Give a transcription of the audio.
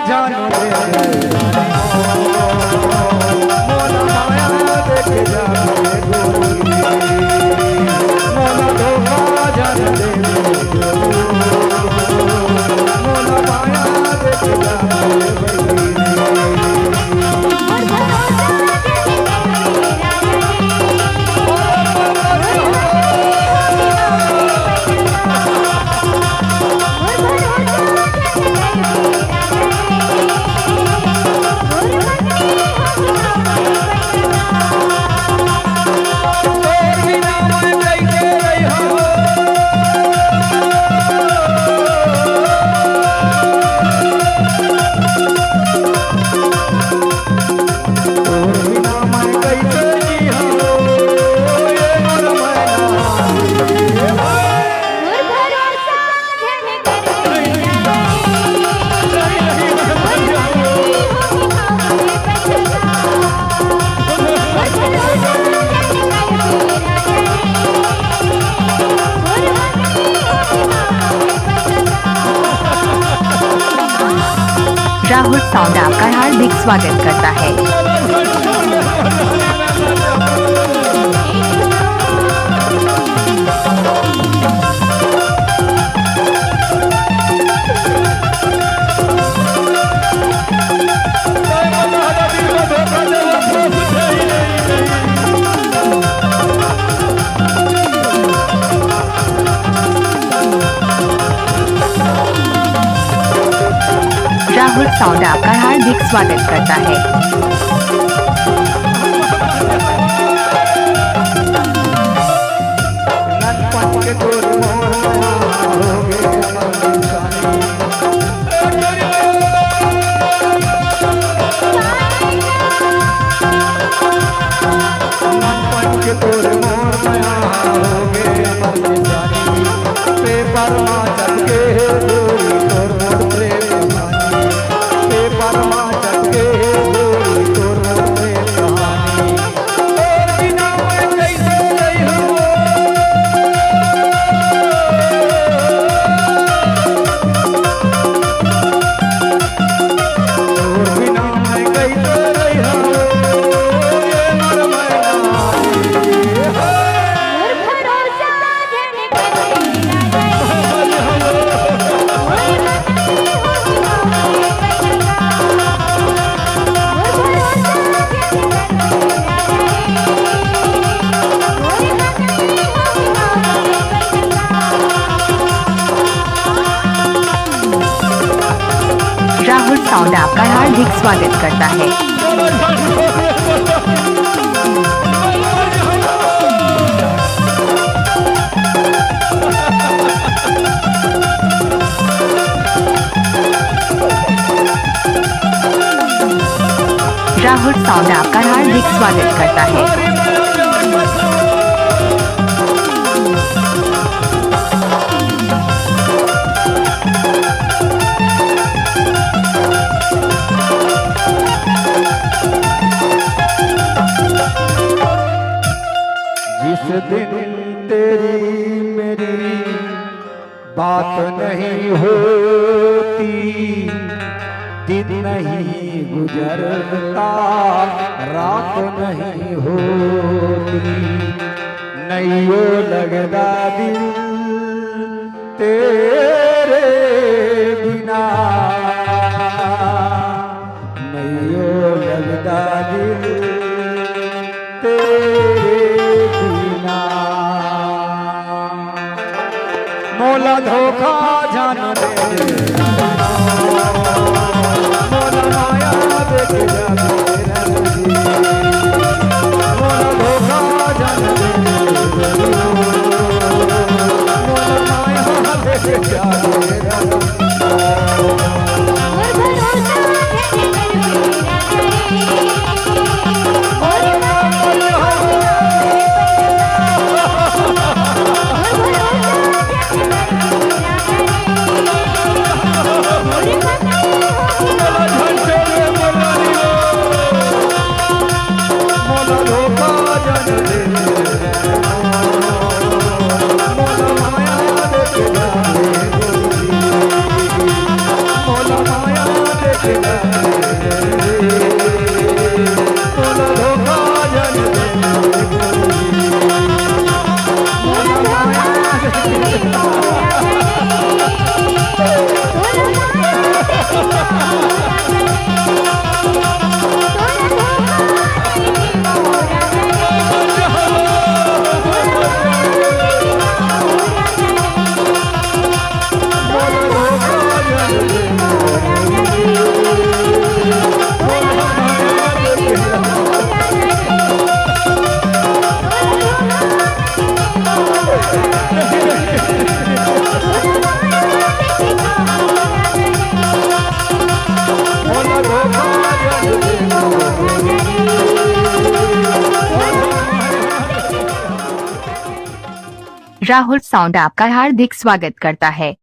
जान दे मोला माया देख जावे गोरी मोला धोखा जान दे मोला माया देख जावे गोरी राहुल साउंड आपका हार्दिक स्वागत करता है। राहुल साउंड आपका हार्दिक स्वागत करता है। राहुल साउंड आपका हार्दिक स्वागत करता है। राहुल साउंड आपका हार्दिक स्वागत करता है। जिस दिन तेरी मेरी बात नहीं होती, दिन नहीं गुजरता, रात नहीं होती, नहीं वो लगदा दिल तेरे बिना, नहीं वो लगदा दिल तेरे बिना। मोला धोखा जान दे मोला माया देख जावे मोला धोखा जान दे मोला माया देख जावे। मोला धोखा जन दे। राहुल साउंड आपका हार्दिक स्वागत करता है।